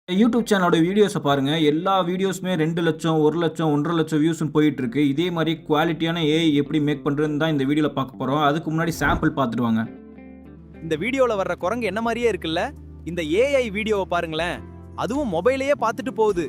YouTube சேனலோட வீடியோஸை பாருங்க. எல்லா வீடியோஸுமே 2,00,000, 1,00,000, 1,50,000 வியூஸ்ன்னு போயிட்டுருக்கு. இதே மாரி குவாலிட்டியான ஏஐ எப்படி மேக் பண்றதுன்னு தான் இந்த வீடியோல பார்க்க போறோம். அதுக்கு முன்னாடி சாம்பிள் பார்த்துட்டு வாங்க. இந்த வீடியோல வர்ற குரங்கு என்ன மாதிரியே இருக்குல்ல? இந்த ஏஐ வீடியோவை பாருங்களேன். அதுவும் மொபைலையே பார்த்துட்டு போகுது.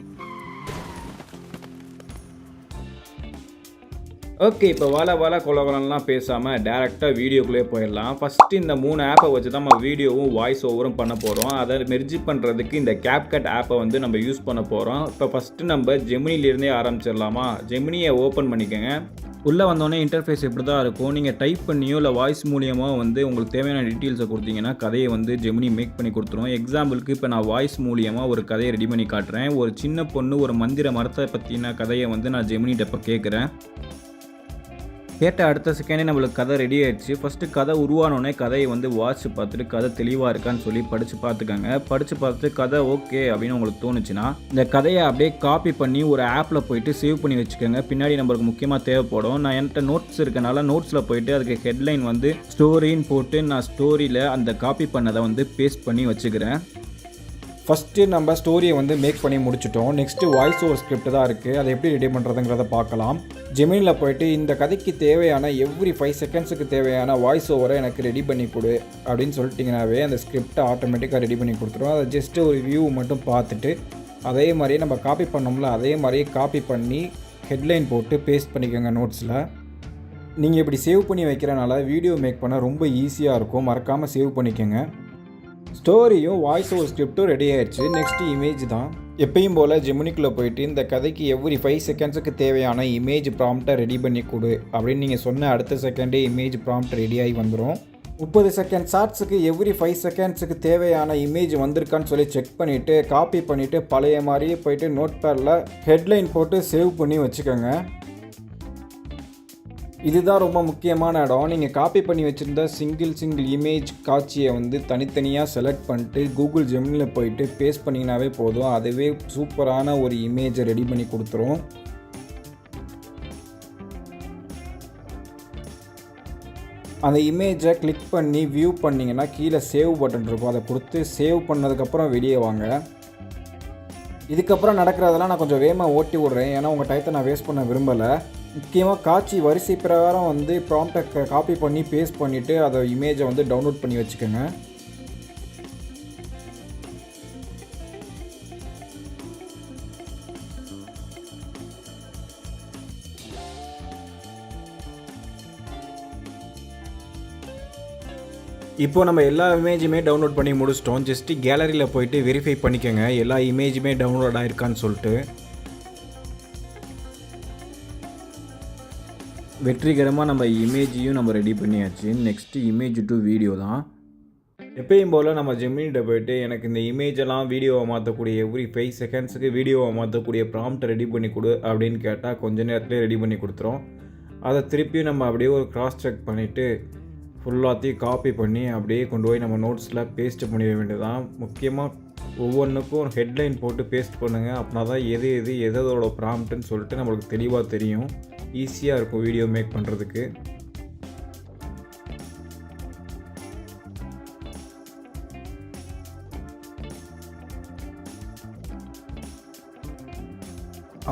ஓகே, இப்போ வால கொலவலம்லாம் பேசாமல் டேரெக்டாக வீடியோக்குள்ளே போயிடலாம். ஃபஸ்ட்டு இந்த 3 ஆப்பை வச்சு தான் நம்ம வீடியோவும் வாய்ஸ் ஓவரும் பண்ண போகிறோம். அதை மெர்ஜ் பண்ணுறதுக்கு இந்த CapCut ஆப்பை வந்து நம்ம யூஸ் பண்ண போகிறோம். இப்போ ஃபஸ்ட்டு நம்ம ஜெமினிலேருந்தே ஆரம்பிச்சிடலாமா? ஜெமினியை ஓப்பன் பண்ணிக்கோங்க. உள்ளே வந்தோடனே இன்டர்ஃபேஸ் இப்படி தான் இருக்கும். நீங்கள் டைப் பண்ணியோ இல்லை வாய்ஸ் மூலியமாக வந்து உங்களுக்கு தேவையான டீட்டெயில்ஸை கொடுத்தீங்கன்னா கதையை வந்து ஜெமினி மேக் பண்ணி கொடுத்துரும். எக்ஸாம்பிளுக்கு இப்போ நான் வாய்ஸ் மூலியமாக ஒரு கதையை ரெடி பண்ணி காட்டுறேன். ஒரு சின்ன பொண்ணு ஒரு மந்திர மரத்தை பற்றின கதையை வந்து நான் ஜெமினிட்ட இப்போ கேட்குறேன். கேட்ட அடுத்த செகண்டே நம்மளுக்கு கதை ரெடி ஆகிடுச்சு. ஃபஸ்ட்டு கதை உருவானோடனே கதையை வந்து வாட்ச் பார்த்துட்டு கதை தெளிவாக இருக்கான்னு சொல்லி படித்து பார்த்துக்கோங்க. படித்து பார்த்துட்டு கதை ஓகே அப்படின்னு உங்களுக்கு தோணுச்சுன்னா இந்த கதையை அப்படியே காப்பி பண்ணி ஒரு ஆப்பில் போயிட்டு சேவ் பண்ணி வச்சுக்கோங்க. பின்னாடி நம்மளுக்கு முக்கியமாக தேவைப்படும். நான் என்கிட்ட நோட்ஸ் இருக்கனால நோட்ஸில் போயிட்டு அதுக்கு ஹெட்லைன் வந்து ஸ்டோரின்னு போட்டு நான் ஸ்டோரியில் அந்த காப்பி பண்ணதை வந்து பேஸ்ட் பண்ணி வச்சுக்கிறேன். ஃபஸ்ட்டு நம்ம ஸ்டோரியை வந்து மேக் பண்ணி முடிச்சிட்டோம். நெக்ஸ்ட்டு வாய்ஸ் ஓவர் ஸ்கிரிப்ட் தான் இருக்குது. அதை எப்படி ரெடி பண்ணுறதுங்கிறத பார்க்கலாம். ஜெமினியில் போய்ட்டு இந்த கதைக்கு தேவையான எவ்ரி 5 செகண்ட்ஸுக்கு தேவையான வாய்ஸ் ஓவரை எனக்கு ரெடி பண்ணி கொடு அப்படின்னு சொல்லிட்டிங்கனாவே அந்த ஸ்கிரிப்டை ஆட்டோமேட்டிக்காக ரெடி பண்ணி கொடுத்துரும். அதை ஜஸ்ட்டு ஒரு வியூ மட்டும் பார்த்துட்டு அதே மாதிரியே நம்ம காப்பி பண்ணோம்ல அதே மாதிரியே காப்பி பண்ணி ஹெட்லைன் போட்டு பேஸ்ட் பண்ணிக்கோங்க நோட்ஸில். நீங்கள் இப்படி சேவ் பண்ணி வைக்கிறனால வீடியோ மேக் பண்ண ரொம்ப ஈஸியாக இருக்கும். மறக்காமல் சேவ் பண்ணிக்கோங்க. ஸ்டோரியும் வாய்ஸ் ஓவர் ஸ்கிரிப்டும் ரெடி ஆயிடுச்சு. நெக்ஸ்ட்டு இமேஜ் தான். எப்பயும் போல் ஜெமினிக்குள்ளே போயிட்டு இந்த கதைக்கு எவ்ரி 5 செகண்ட்ஸுக்கு தேவையான இமேஜ் ப்ராம்ப்டை ரெடி பண்ணி கொடு அப்படின்னு நீங்கள் சொன்ன அடுத்த செகண்டே இமேஜ் ப்ராம்ப்ட் ரெடியாகி வந்துடும். 30 செகண்ட் ஷார்ட்ஸுக்கு எவ்ரி 5 செகண்ட்ஸுக்கு தேவையான இமேஜ் வந்திருக்கான்னு சொல்லி செக் பண்ணிவிட்டு காப்பி பண்ணிவிட்டு பழைய மாதிரியே போயிட்டு நோட் பேடில் ஹெட்லைன் போட்டு சேவ் பண்ணி வச்சுக்கோங்க. இதுதான் ரொம்ப முக்கியமான இடம். நீங்கள் காப்பி பண்ணி வச்சுருந்த சிங்கிள் இமேஜ் காட்சியை வந்து தனித்தனியாக செலக்ட் பண்ணிட்டு கூகுள் ஜெமினியில் போயிட்டு பேஸ்ட் பண்ணிங்கனாவே போதும். அதுவே சூப்பரான ஒரு இமேஜை ரெடி பண்ணி கொடுத்துரும். அந்த இமேஜை கிளிக் பண்ணி வியூ பண்ணிங்கன்னா கீழே சேவ் பட்டன் இருக்கும். அதை கொடுத்து சேவ் பண்ணதுக்கப்புறம் வெளியே வாங்க. இதுக்கப்புறம் நடக்கிறதெல்லாம் நான் கொஞ்சம் வேகமாக ஓட்டி விட்றேன். ஏன்னா உங்கள் டயத்தை நான் வேஸ்ட் பண்ண விரும்பலை. முக்கியமாக காட்சி வரிசை பிரகாரம் வந்து ப்ராம்ப்டை காப்பி பண்ணி பேஸ்ட் பண்ணிவிட்டு அதை இமேஜை வந்து டவுன்லோட் பண்ணி வச்சுக்கோங்க. இப்போது நம்ம எல்லா இமேஜுமே டவுன்லோட் பண்ணி முடிச்சிட்டோம். ஜஸ்ட்டு கேலரியில் போயிட்டு வெரிஃபை பண்ணிக்கோங்க எல்லா இமேஜுமே டவுன்லோட் ஆகிருக்கான்னு சொல்லிட்டு. வெற்றிகரமாக நம்ம இமேஜையும் நம்ம ரெடி பண்ணியாச்சு. நெக்ஸ்ட்டு இமேஜ் டு வீடியோ தான். எப்பயும் போல் நம்ம ஜெமினிட்ட போய்ட்டு எனக்கு இந்த இமேஜெல்லாம் வீடியோவை மாற்றக்கூடிய எவ்ரி 5 செகண்ட்ஸுக்கு வீடியோவை மாற்றக்கூடிய ப்ராம்ப்டை ரெடி பண்ணி கொடு அப்படின்னு கேட்டால் கொஞ்சம் நேரத்துலேயே ரெடி பண்ணி கொடுத்துரும். அதை திருப்பியும் நம்ம அப்படியே ஒரு கிராஸ் செக் பண்ணிவிட்டு ஃபுல்லாத்தையும் காப்பி பண்ணி அப்படியே கொண்டு போய் நம்ம நோட்ஸில் பேஸ்ட் பண்ணிட வேண்டியதான். முக்கியமாக ஒவ்வொன்றுக்கும் ஹெட்லைன் போட்டு பேஸ்ட் பண்ணுங்கள். அப்படின்னா தான் எதோட ப்ராம்ப்ட்டுன்னு சொல்லிட்டு நம்மளுக்கு தெளிவாக தெரியும். ஈஸியாக இருக்கும் வீடியோ மேக் பண்ணுறதுக்கு.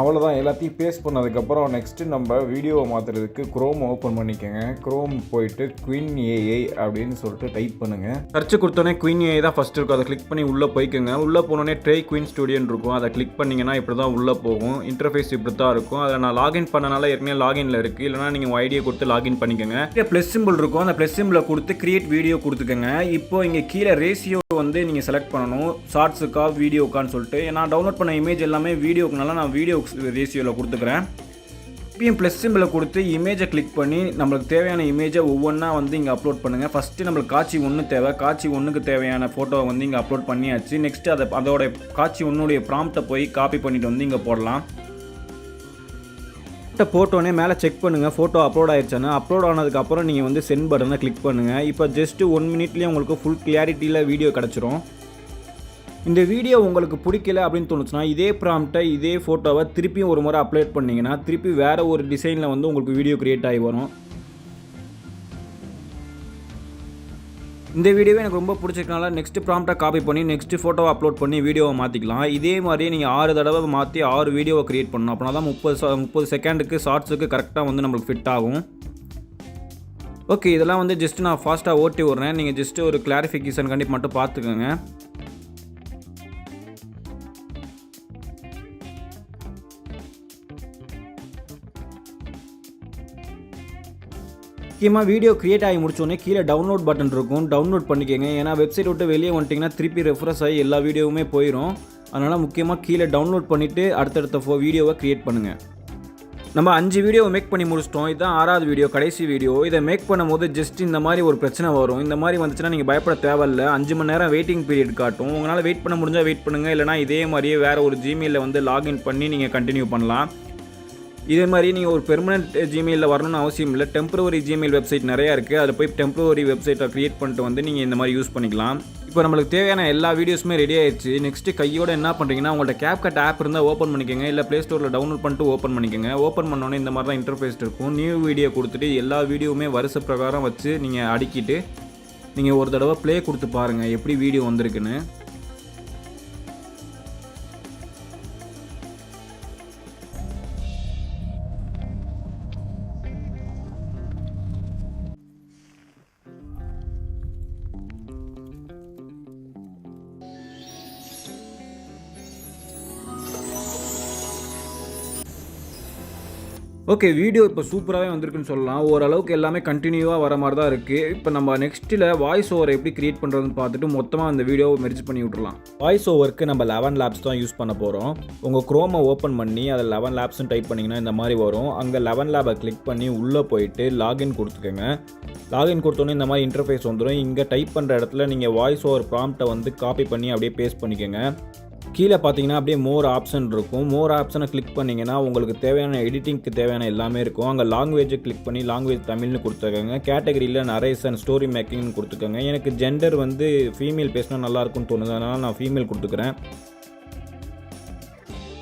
அவ்வளோதான். எல்லாத்தையும் பேஸ்ட் பண்ணதுக்கப்புறம் நெக்ஸ்ட்டு நம்ம வீடியோவை மாற்றுறதுக்கு க்ரோம் ஓப்பன் பண்ணிக்கோங்க. க்ரோம் போயிட்டு குயின் ஏஐ அப்படின்னு சொல்லிட்டு டைப் பண்ணுங்கள். சர்ச்சு கொடுத்தோன்னே குயின் ஏஐ தான் ஃபஸ்ட்டு இருக்கும். அதை கிளிக் பண்ணி உள்ளே போய்க்குங்க. உள்ளே போனோடனே ட்ரை குயின் ஸ்டுடியோன்னு இருக்கும். அதை கிளிக் பண்ணிங்கன்னா இப்படி தான் உள்ளே போகும். இன்டர்ஃபேஸ் இப்படி தான் இருக்கும். அதை நான் லாகின் பண்ணனால ஏற்கனவே லாகினில் இருக்குது. இல்லைனா நீங்கள் ஐடியை கொடுத்து லாகின் பண்ணிக்கோங்க. இங்கே ப்ளஸ் சிம்பிள் இருக்கும். அந்த ப்ளஸ் சிம்பிளை கொடுத்து கிரியேட் வீடியோ கொடுத்துக்கோங்க. இப்போது இங்கே கீழே ரேஷியோ வந்து நீங்கள் செலக்ட் பண்ணணும். ஷார்ட்ஸுக்கா வீடியோக்கான்னு சொல்லிட்டு. நான் டவுன்லோட் பண்ண இமேஜ் எல்லாமே வீடியோக்குனால நான் வீடியோ ரேஷியோவில் கொடுத்துக்கிறேன். இப்பயும் ப்ளஸ் சிம்பிளை கொடுத்து இமேஜை கிளிக் பண்ணி நம்மளுக்கு தேவையான இமேஜை ஒவ்வொன்றா வந்து இங்கே அப்லோட் பண்ணுங்கள். ஃபஸ்ட்டு நம்மளுக்கு காட்சி 1 தேவை. காட்சி 1க்கு தேவையான ஃபோட்டோவை வந்து இங்கே அப்லோட் பண்ணியாச்சு. நெக்ஸ்ட்டு அதோட காட்சி 1 ப்ராம்ப்டை போய் காப்பி பண்ணிவிட்டு வந்து இங்கே போடலாம். போட்டோன்னே மேலே செக் பண்ணுங்கள் ஃபோட்டோ அப்லோட் ஆயிடுச்சானு. அப்லோட் ஆனதுக்கப்புறம் நீங்கள் வந்து சென்ட் பட்டனை கிளிக் பண்ணுங்கள். இப்போ ஜஸ்ட்டு 1 மினிட்லேயே உங்களுக்கு ஃபுல் கிளாரிட்டியில் வீடியோ கிடச்சிரும். இந்த வீடியோ உங்களுக்கு பிடிக்கல அப்படின்னு தோணுச்சுன்னா இதே ப்ராம்ப்டை இதே ஃபோட்டோவை திருப்பியும் ஒரு முறை அப்லோட் பண்ணிங்கன்னா திருப்பி வேறு ஒரு டிசைனில் வந்து உங்களுக்கு வீடியோ க்ரியேட் ஆகி வரும். இந்த வீடியோவே எனக்கு ரொம்ப பிடிச்சிருக்கனால நெக்ஸ்ட் ப்ராம்ப்டாக காப்பி பண்ணி நெக்ஸ்ட் ஃபோட்டோவை அப்லோட் பண்ணி வீடியோவை மாற்றிக்கலாம். இதே மாதிரியே நீங்கள் 6 தடவை மாற்றி 6 வீடியோவை க்ரியேட் பண்ணணும். அப்படின்னா தான் 30 செகண்டுக்கு ஷார்ட்ஸுக்கு கரெக்டாக வந்து நம்மளுக்கு ஃபிட் ஆகும். ஓகே, இதெல்லாம் வந்து ஜஸ்ட் நான் ஃபாஸ்ட்டாக ஓட்டி விட்றேன். நீங்கள் ஜஸ்ட்டு ஒரு கிளாரிஃபிகேஷன் கண்டிப்பாக மட்டும் பார்த்துக்கோங்க. முக்கியமாக வீடியோ க்ரியேட் ஆகி முடிச்சோடனே கீழே டவுன்லோட் பட்டன் இருக்கும், டவுன்லோட் பண்ணிக்கோங்க. ஏன்னா வெப்சைட் விட்டு வெளியே வந்துட்டிங்கன்னா திருப்பி ரெஃப்ரெஷ் ஆகி எல்லா வீடியோவுமே போயிடும். அதனால் முக்கியமாக கீழே டவுன்லோட் பண்ணிவிட்டு அடுத்தடுத்த வீடியோவை க்ரியேட் பண்ணுங்கள். நம்ம 5 வீடியோவை மேக் பண்ணி முடிச்சிட்டோம். இதுதான் 6வது வீடியோ, கடைசி வீடியோ. இதை மேக் பண்ணும்போது ஜஸ்ட் இந்த மாதிரி ஒரு பிரச்சனை வரும். இந்த மாதிரி வந்துச்சுன்னா நீங்கள் பயப்பட தேவையில்லை. 5 மணி நேரம் வெயிட்டிங் பீரியட் காட்டும். உங்களால் வெயிட் பண்ண முடிஞ்சால் வெயிட் பண்ணுங்கள், இல்லைனா இதே மாதிரியே வேறு ஒரு ஜிமெயிலில் வந்து லாகின் பண்ணி நீங்கள் கண்டினியூ பண்ணலாம். இதே மாதிரி நீங்கள் ஒரு பெர்மனெண்ட் ஜிமெயிலில் வரணும்னு அவசியம் இல்லை. டெம்பரவரி ஜிமெயில் வெப்சைட் நிறையா இருக்குது. அதில் போய் டெம்பரவரி வெப்சைட்டை க்ரியேட் பண்ணிட்டு வந்து நீங்கள் இந்த மாதிரி யூஸ் பண்ணிக்கலாம். இப்போ நம்மளுக்கு தேவையான எல்லா வீடியோஸுமே ரெடி ஆயிடுச்சு. நெக்ஸ்ட்டு கையோடு என்ன பண்ணுறீங்கன்னா, உங்கள்கிட்ட CapCut ஆப் இருந்தால் ஓப்பன் பண்ணிக்கோங்க, இல்லை ப்ளே ஸ்டோரில் டவுன்லோட் பண்ணிட்டு ஓப்பன் பண்ணிக்கோங்க. ஓப்பன் பண்ணோன்னே இந்த மாதிரி தான் இன்டர்ஃபேஸ் இருக்கும். நியூ வீடியோ கொடுத்துட்டு எல்லா வீடியோவுமே வரிசை பிரகாரம் வச்சு நீங்கள் அடுக்கிட்டு நீங்கள் ஒரு தடவை ப்ளே கொடுத்து பாருங்கள் எப்படி வீடியோ வந்திருக்குன்னு. ஓகே, வீடியோ இப்போ சூப்பராகவே வந்திருக்குன்னு சொல்லலாம். ஓரளவுக்கு எல்லாமே கண்டினியூவாக வர மாதிரி தான் இருக்குது. இப்போ நம்ம நெக்ஸ்ட்டில் வாய்ஸ் ஓவர் எப்படி க்ரியேட் பண்ணுறதுன்னு பார்த்துட்டு மொத்தமாக அந்த வீடியோவை மெர்ஜ் பண்ணி விட்றலாம். வாய்ஸ் ஓவருக்கு நம்ம 11 லேப்ஸ் தான் யூஸ் பண்ண போகிறோம். உங்கள் க்ரோமை ஓப்பன் பண்ணி அதை 11 லேப்ஸ்னு டைப் பண்ணிங்கன்னா இந்த மாதிரி வரும். அங்கே 11 லேபை கிளிக் பண்ணி உள்ளே போயிட்டு லாகின் கொடுத்துக்கோங்க. லாகின் கொடுத்தோன்னே இந்த மாதிரி இன்டர்ஃபேஸ் வந்துடும். இங்கே டைப் பண்ணுற இடத்துல நீங்கள் வாய்ஸ் ஓவர் ப்ராம்ப்டை வந்து காப்பி பண்ணி அப்படியே பேஸ்ட் பண்ணிக்கோங்க. கீழே பார்த்தீங்கன்னா அப்படியே மோர் ஆப்ஷன் இருக்கும். மோர் ஆப்ஷனை கிளிக் பண்ணிங்கன்னா உங்களுக்கு தேவையான எடிட்டிங்க்கு தேவையான எல்லாமே இருக்கும். அங்கே லாங்குவேஜை கிளிக் பண்ணி லாங்குவேஜ் தமிழ்னு கொடுத்துக்கோங்க. கேட்டகரியில் நரேஷன் ஸ்டோரி மேக்கிங்னு கொடுத்துக்கோங்க. எனக்கு ஜெண்டர் வந்து ஃபீமேல் பேசினா நல்லாயிருக்குன்னு தோணுது, அதனால் நான் ஃபீமேல் கொடுத்துக்கிறேன்.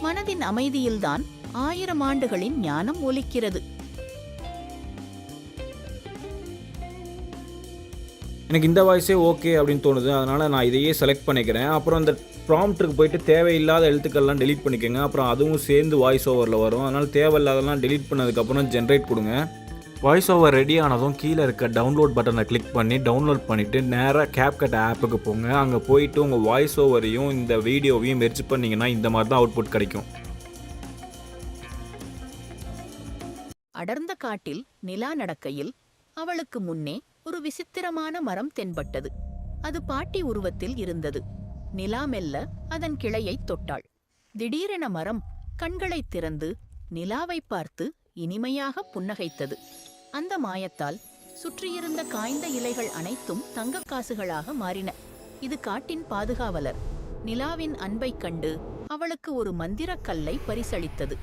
மனதின் அமைதியில்தான் 1000 ஆண்டுகளின் ஞானம் ஒலிக்கிறது. எனக்கு இந்த வாய்ஸே ஓகே அப்படின்னு தோணுது, அதனால் நான் இதையே செலக்ட் பண்ணிக்கிறேன். அப்புறம் அந்த ப்ராம்ப்ட்டுக்கு போயிட்டு தேவையில்லாத எழுத்துக்கள்லாம் டெலீட் பண்ணிக்கோங்க. அப்புறம் அதுவும் சேர்ந்து வாய்ஸ் ஓவரில் வரும். அதனால் தேவையில்லாதெல்லாம் டெலீட் பண்ணதுக்கப்புறம் ஜென்ரேட் கொடுங்க. வாய்ஸ் ஓவர் ரெடி ஆனதும் கீழே இருக்க டவுன்லோட் பட்டனை கிளிக் பண்ணி டவுன்லோட் பண்ணிவிட்டு நேராக CapCut ஆப்புக்கு போங்க. அங்கே போயிட்டு உங்கள் வாய்ஸ் ஓவரையும் இந்த வீடியோவையும் மெர்ஜ் பண்ணிங்கன்னா இந்த மாதிரி தான் அவுட்புட் கிடைக்கும். அடர்ந்த காட்டில் நிலா நடக்கையில் அவளுக்கு முன்னே ஒரு விசித்திரமான மரம் தென்பட்டது. அது பாட்டி உருவத்தில் இருந்தது. நிலா மெல்ல அதன் கிளையைத் தொட்டாள். திடீரென மரம் கண்களைத் திறந்து நிலாவை பார்த்து இனிமையாக புன்னகைத்தது. அந்த மாயத்தால் சுற்றியிருந்த காய்ந்த இலைகள் அனைத்தும் தங்கக் காசுகளாக மாறின. இது காட்டின் பாதுகாவலர். நிலாவின் அன்பைக் கண்டு அவளுக்கு ஒரு மந்திரக் கல்லை பரிசளித்தது.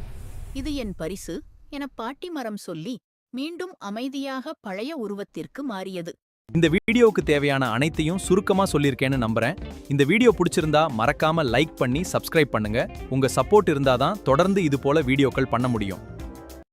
இது என் பரிசு என பாட்டி மரம் சொல்லி மீண்டும் அமைதியாக பழைய உருவத்திற்கு மாறியது. இந்த வீடியோவுக்கு தேவையான அனைத்தையும் சுருக்கமா சொல்லியிருக்கேன்னு நம்புறேன். இந்த வீடியோ பிடிச்சிருந்தா மறக்காம லைக் பண்ணி சப்ஸ்கிரைப் பண்ணுங்க. உங்க சப்போர்ட் இருந்தாதான் தொடர்ந்து இது போல வீடியோக்கள் பண்ண முடியும்.